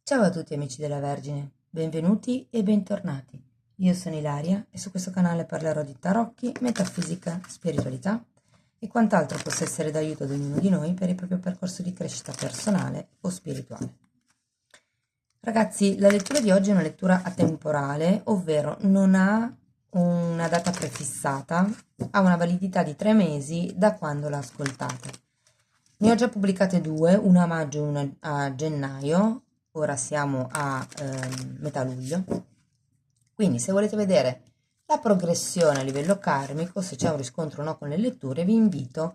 Ciao a tutti amici della Vergine, benvenuti e bentornati. Io sono Ilaria e su questo canale parlerò di tarocchi, metafisica, spiritualità e quant'altro possa essere d'aiuto ad ognuno di noi per il proprio percorso di crescita personale o spirituale. Ragazzi, la lettura di oggi è una lettura atemporale, ovvero non ha una data prefissata, ha una validità di 3 mesi da quando la ascoltate. Ne ho già pubblicate due, una a maggio e una a gennaio. Ora siamo a metà luglio, quindi se volete vedere la progressione a livello karmico, se c'è un riscontro o no con le letture, vi invito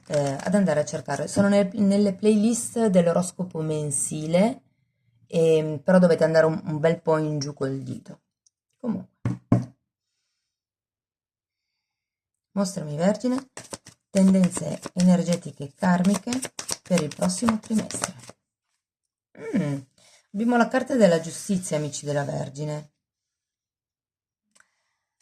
ad andare a cercare. Sono nelle playlist dell'oroscopo mensile, però dovete andare un bel po' in giù col dito. Comunque, mostrami Vergine, tendenze energetiche karmiche per il prossimo trimestre. Abbiamo la carta della giustizia, amici della Vergine.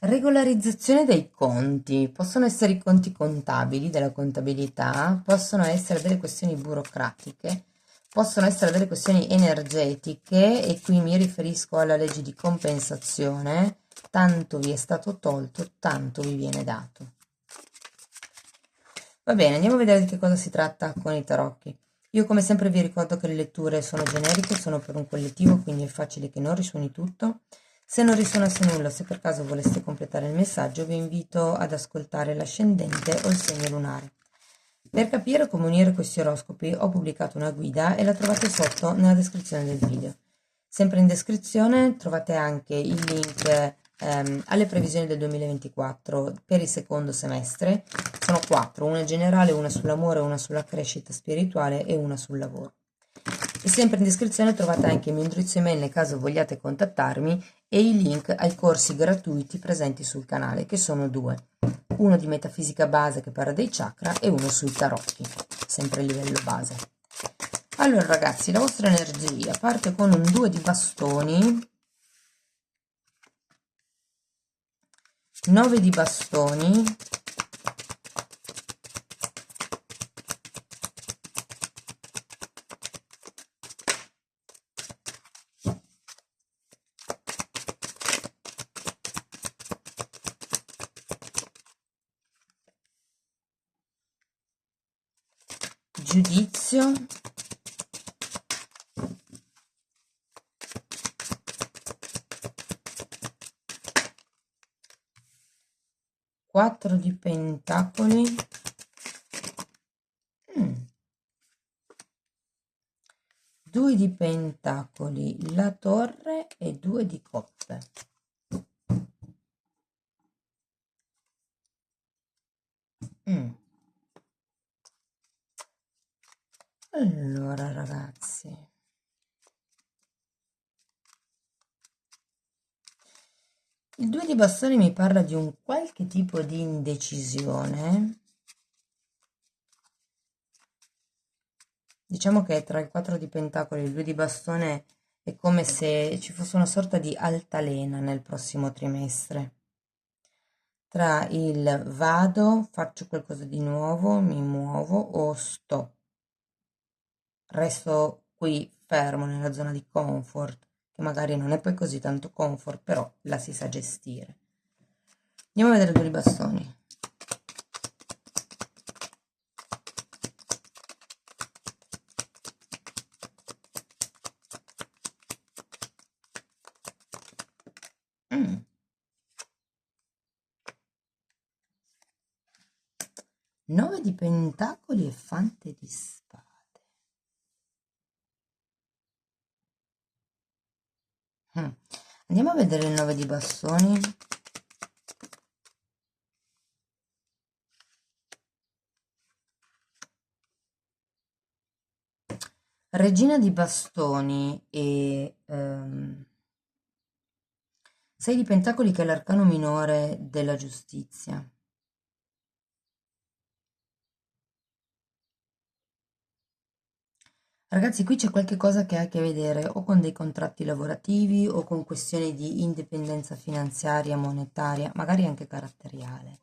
Regolarizzazione dei conti. Possono essere i conti contabili della contabilità, possono essere delle questioni burocratiche, possono essere delle questioni energetiche, e qui mi riferisco alla legge di compensazione. Tanto vi è stato tolto, tanto vi viene dato. Va bene, andiamo a vedere di che cosa si tratta con i tarocchi. Io come sempre vi ricordo che le letture sono generiche, sono per un collettivo, quindi è facile che non risuoni tutto. Se non risuonasse nulla, se per caso voleste completare il messaggio, vi invito ad ascoltare l'ascendente o il segno lunare. Per capire come unire questi oroscopi ho pubblicato una guida e la trovate sotto nella descrizione del video. Sempre in descrizione trovate anche il link alle previsioni del 2024 per il secondo semestre. Sono 4, una generale, una sull'amore, una sulla crescita spirituale e una sul lavoro. E sempre in descrizione trovate anche il mio indirizzo email nel caso vogliate contattarmi e i link ai corsi gratuiti presenti sul canale, che sono due. Uno di metafisica base che parla dei chakra e uno sui tarocchi, sempre a livello base. Allora ragazzi, la vostra energia parte con un 2 di bastoni, 9 di bastoni, giudizio, 4 di pentacoli, 2 di pentacoli, la torre e 2 di coppe. Allora ragazzi, il 2 di bastoni mi parla di un qualche tipo di indecisione. Diciamo che tra il 4 di pentacoli e il 2 di bastone è come se ci fosse una sorta di altalena nel prossimo trimestre. Tra il vado, faccio qualcosa di nuovo, mi muovo o sto. Resto qui fermo nella zona di comfort, che magari non è poi così tanto comfort, però la si sa gestire. Andiamo a vedere 2 di bastoni. Mm. 9 di pentacoli e fante di spade. Andiamo a vedere il 9 di bastoni. Regina di bastoni e 6 di pentacoli, che è l'arcano minore della giustizia. Ragazzi, qui c'è qualche cosa che ha a che vedere o con dei contratti lavorativi o con questioni di indipendenza finanziaria, monetaria, magari anche caratteriale.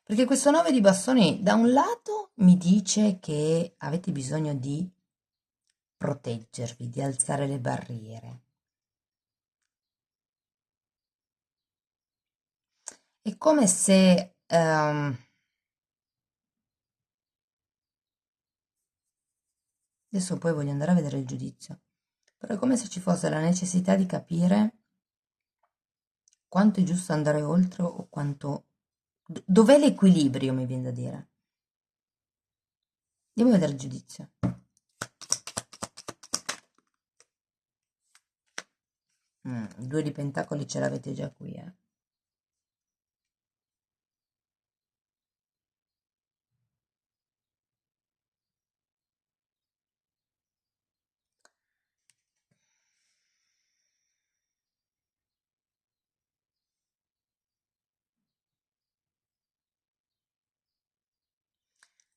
Perché questo 9 di bastoni da un lato mi dice che avete bisogno di proteggervi, di alzare le barriere. È come se adesso poi voglio andare a vedere il giudizio, però è come se ci fosse la necessità di capire quanto è giusto andare oltre o quanto... Dov'è l'equilibrio, mi viene da dire. Andiamo a vedere il giudizio. Il 2 di pentacoli ce l'avete già qui, eh.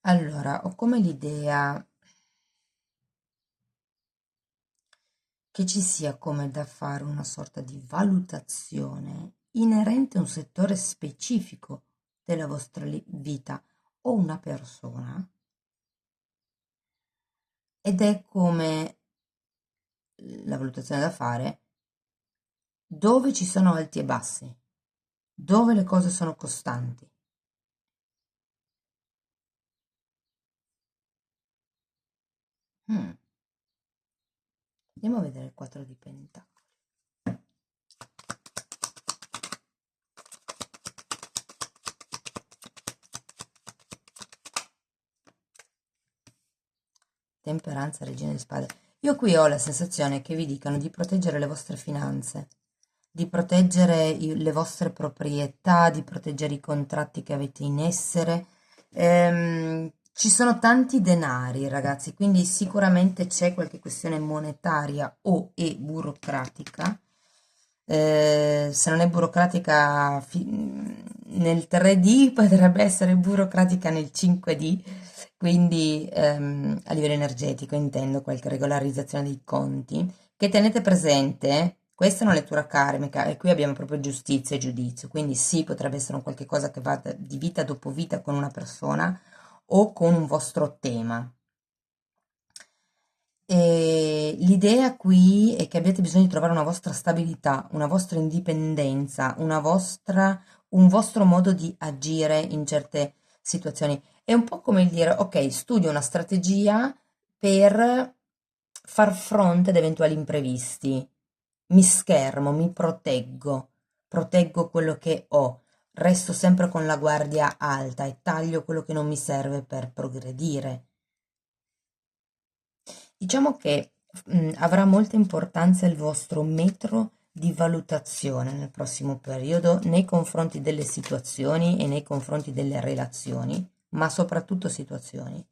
Allora, ho come l'idea che ci sia come da fare una sorta di valutazione inerente a un settore specifico della vostra vita o una persona, ed è come la valutazione da fare dove ci sono alti e bassi, dove le cose sono costanti. Mm, Andiamo a vedere il 4 di pentacoli. Temperanza, regina di spade. Io qui ho la sensazione che vi dicano di proteggere le vostre finanze, di proteggere le vostre proprietà, di proteggere i contratti che avete in essere. Ci sono tanti denari, ragazzi, quindi sicuramente c'è qualche questione monetaria o e burocratica. Se non è burocratica nel 3D, potrebbe essere burocratica nel 5D, quindi a livello energetico intendo qualche regolarizzazione dei conti, che tenete presente, questa è una lettura karmica e qui abbiamo proprio giustizia e giudizio, quindi sì, potrebbe essere un qualche cosa che va di vita dopo vita con una persona o con un vostro tema. E l'idea qui è che abbiate bisogno di trovare una vostra stabilità, una vostra indipendenza, un vostro modo di agire in certe situazioni. È un po' come il dire, ok, studio una strategia per far fronte ad eventuali imprevisti. Mi schermo, mi proteggo, proteggo quello che ho, resto sempre con la guardia alta e taglio quello che non mi serve per progredire. Diciamo che avrà molta importanza il vostro metro di valutazione nel prossimo periodo nei confronti delle situazioni e nei confronti delle relazioni, ma soprattutto situazioni.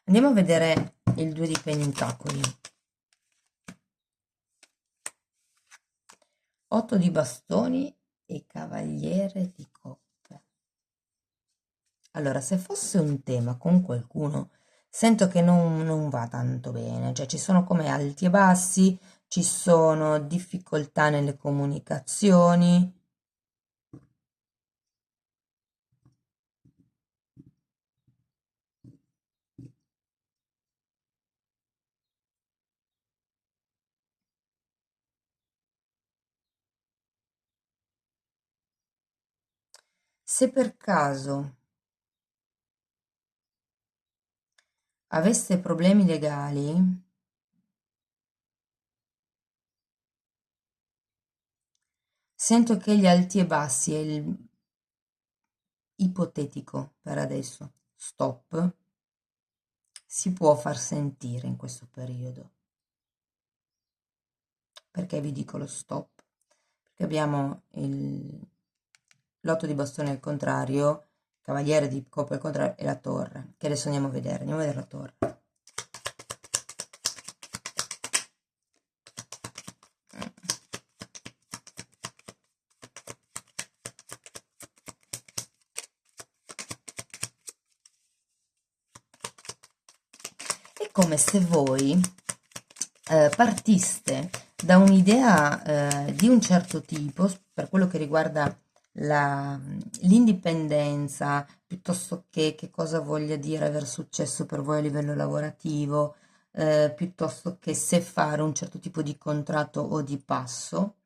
Andiamo a vedere il 2 di pentacoli. 8 di bastoni e cavaliere di coppe. Allora, se fosse un tema con qualcuno, sento che non va tanto bene, cioè ci sono come alti e bassi, ci sono difficoltà nelle comunicazioni. Se per caso aveste problemi legali, sento che gli alti e bassi e il ipotetico per adesso stop si può far sentire in questo periodo. Perché vi dico lo stop? Perché abbiamo l'otto di bastone al contrario, cavaliere di coppe al contrario e la torre, che adesso andiamo a vedere. Andiamo a vedere la torre. È come se voi partiste da un'idea di un certo tipo per quello che riguarda l'indipendenza, piuttosto che cosa voglia dire aver successo per voi a livello lavorativo, piuttosto che se fare un certo tipo di contratto o di passo.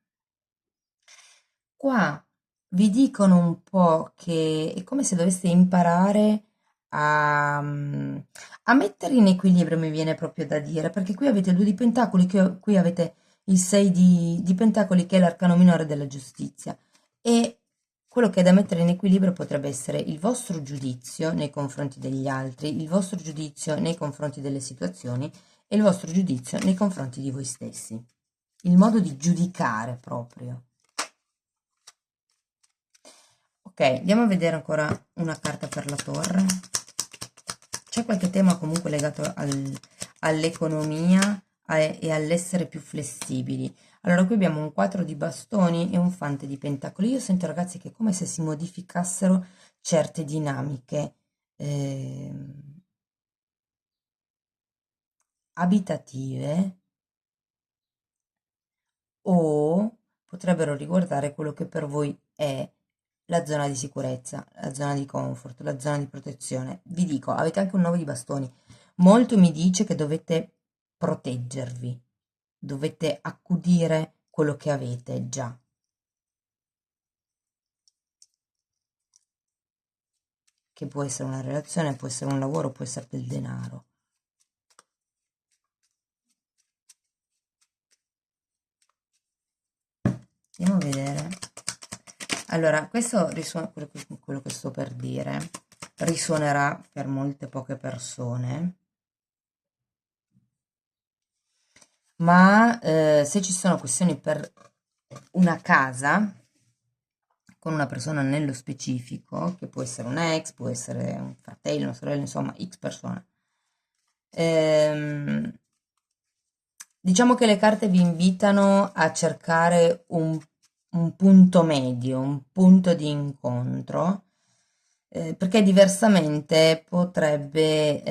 Qua vi dicono un po' che è come se doveste imparare a mettere in equilibrio, mi viene proprio da dire, perché qui avete il 2 di pentacoli, qui avete il 6 di pentacoli che è l'arcano minore della giustizia e quello che è da mettere in equilibrio potrebbe essere il vostro giudizio nei confronti degli altri, il vostro giudizio nei confronti delle situazioni e il vostro giudizio nei confronti di voi stessi. Il modo di giudicare proprio. Ok, andiamo a vedere ancora una carta per la torre. C'è qualche tema comunque legato all'economia e all'essere più flessibili. Allora, qui abbiamo un 4 di bastoni e un fante di pentacoli. Io sento, ragazzi, che è come se si modificassero certe dinamiche abitative o potrebbero riguardare quello che per voi è la zona di sicurezza, la zona di comfort, la zona di protezione. Vi dico, avete anche un 9 di bastoni. Molto mi dice che dovete proteggervi, dovete accudire quello che avete già. Che può essere una relazione, può essere un lavoro, può essere del denaro. Andiamo a vedere. Allora, questo risuona, quello che sto per dire, risuonerà per molte poche persone, ma se ci sono questioni per una casa, con una persona nello specifico, che può essere un ex, può essere un fratello, una sorella, insomma, X persona, diciamo che le carte vi invitano a cercare un punto medio, un punto di incontro, perché diversamente potrebbe,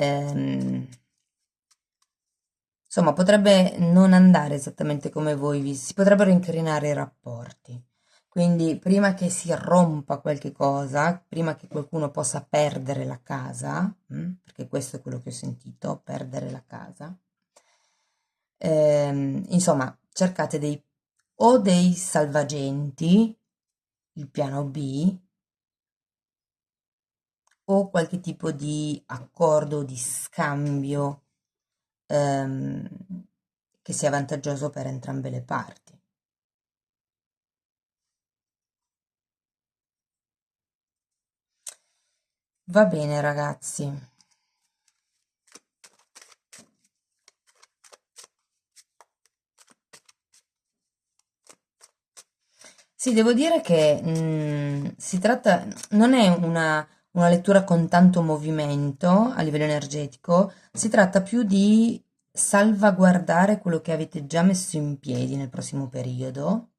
insomma, potrebbe non andare esattamente come voi, si potrebbero incrinare i rapporti. Quindi prima che si rompa qualche cosa, prima che qualcuno possa perdere la casa, perché questo è quello che ho sentito, perdere la casa, insomma, cercate o dei salvagenti, il piano B, o qualche tipo di accordo, di scambio ehm, che sia vantaggioso per entrambe le parti. Va bene, ragazzi. Sì, devo dire che si tratta, non è una lettura con tanto movimento a livello energetico, si tratta più di salvaguardare quello che avete già messo in piedi nel prossimo periodo,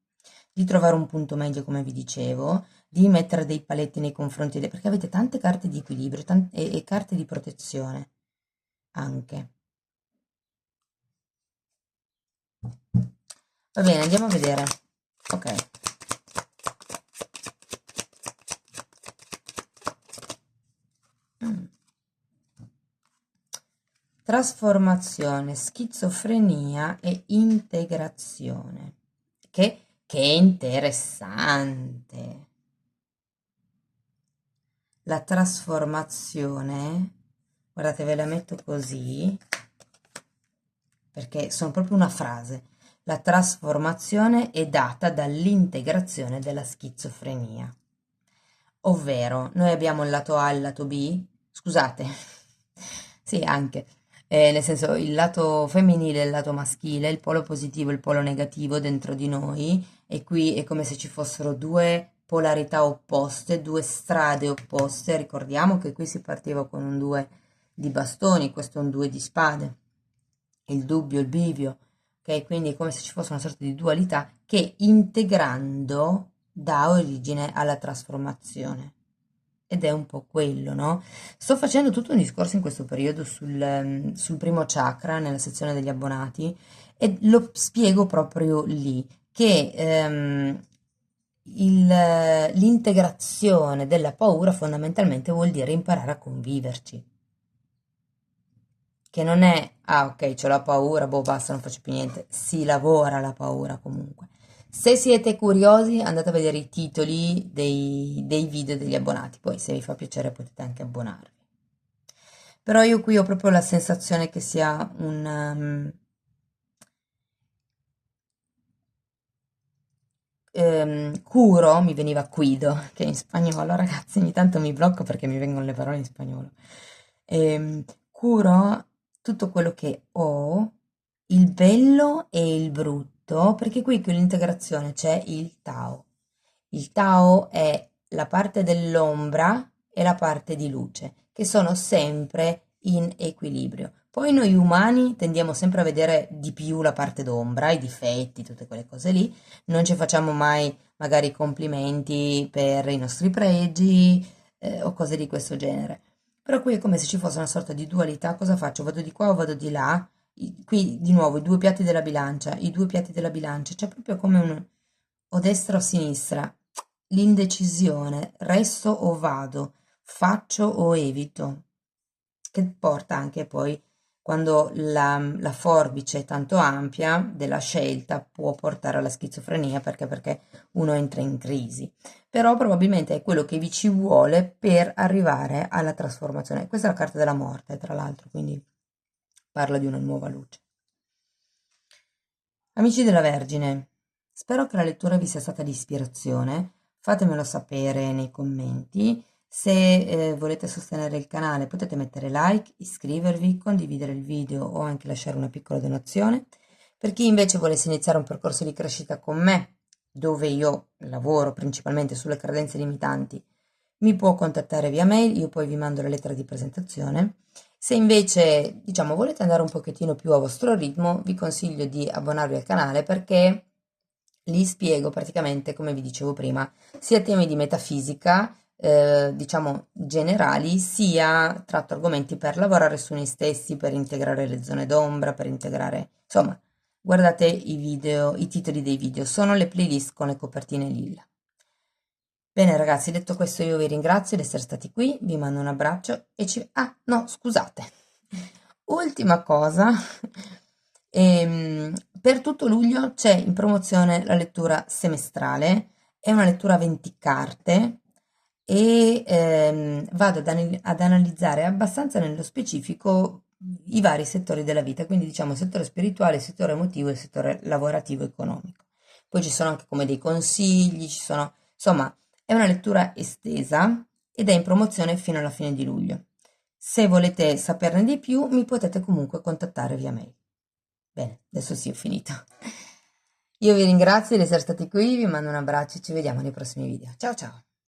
di trovare un punto medio, come vi dicevo, di mettere dei paletti nei confronti, perché avete tante carte di equilibrio e carte di protezione anche. Va bene, andiamo a vedere. Ok. Mm. Trasformazione, schizofrenia e integrazione. Che è interessante. La trasformazione, guardate, ve la metto così, perché sono proprio una frase. La trasformazione è data dall'integrazione della schizofrenia. Ovvero, noi abbiamo il lato A e il lato B, scusate, sì, anche, nel senso il lato femminile e il lato maschile, il polo positivo e il polo negativo dentro di noi, e qui è come se ci fossero due polarità opposte, due strade opposte. Ricordiamo che qui si partiva con un 2 di bastoni, questo è un 2 di spade, il dubbio, il bivio, ok? Quindi è come se ci fosse una sorta di dualità che integrando dà origine alla trasformazione. ed è un po' quello, no? Sto facendo tutto un discorso in questo periodo sul primo chakra, nella sezione degli abbonati, e lo spiego proprio lì, che l'integrazione della paura fondamentalmente vuol dire imparare a conviverci, che non è, ah ok, c'ho la paura, boh basta, non faccio più niente, si lavora la paura comunque. Se siete curiosi andate a vedere i titoli dei video degli abbonati, poi se vi fa piacere potete anche abbonarvi. Però io qui ho proprio la sensazione che sia curo, mi veniva cuido, che è in spagnolo, ragazzi, ogni tanto mi blocco perché mi vengono le parole in spagnolo. Curo tutto quello che ho, il bello e il brutto, perché qui con l'integrazione c'è il Tao. Il Tao è la parte dell'ombra e la parte di luce, che sono sempre in equilibrio. Poi noi umani tendiamo sempre a vedere di più la parte d'ombra, i difetti, tutte quelle cose lì, non ci facciamo mai magari complimenti per i nostri pregi o cose di questo genere. Però qui è come se ci fosse una sorta di dualità. Cosa faccio? Vado di qua o vado di là? Qui di nuovo i due piatti della bilancia, i due piatti della bilancia, c'è proprio come un o destra o sinistra, l'indecisione, resto o vado, faccio o evito, che porta anche poi quando la forbice è tanto ampia della scelta può portare alla schizofrenia perché uno entra in crisi. Però probabilmente è quello che vi ci vuole per arrivare alla trasformazione. Questa è la carta della morte, tra l'altro, quindi parla di una nuova luce. Amici della Vergine, spero che la lettura vi sia stata di ispirazione. Fatemelo sapere nei commenti. Se volete sostenere il canale potete mettere like, iscrivervi, condividere il video o anche lasciare una piccola donazione. Per chi invece volesse iniziare un percorso di crescita con me, dove io lavoro principalmente sulle credenze limitanti, mi può contattare via mail, io poi vi mando la lettera di presentazione. Se invece, diciamo, volete andare un pochettino più a vostro ritmo, vi consiglio di abbonarvi al canale perché lì spiego praticamente, come vi dicevo prima, sia temi di metafisica, diciamo generali, sia tratto argomenti per lavorare su noi stessi, per integrare le zone d'ombra, per integrare, insomma, guardate i video, i titoli dei video, sono le playlist con le copertine lilla. Bene ragazzi, detto questo io vi ringrazio di essere stati qui, vi mando un abbraccio e ci... Ah, no, scusate. Ultima cosa, per tutto luglio c'è in promozione la lettura semestrale, è una lettura a 20 carte e vado ad analizzare abbastanza nello specifico i vari settori della vita, quindi diciamo il settore spirituale, il settore emotivo e il settore lavorativo e economico. Poi ci sono anche come dei consigli, ci sono, insomma, è una lettura estesa ed è in promozione fino alla fine di luglio. Se volete saperne di più, mi potete comunque contattare via mail. Bene, adesso sì, ho finito. Io vi ringrazio di essere stati qui, vi mando un abbraccio e ci vediamo nei prossimi video. Ciao ciao!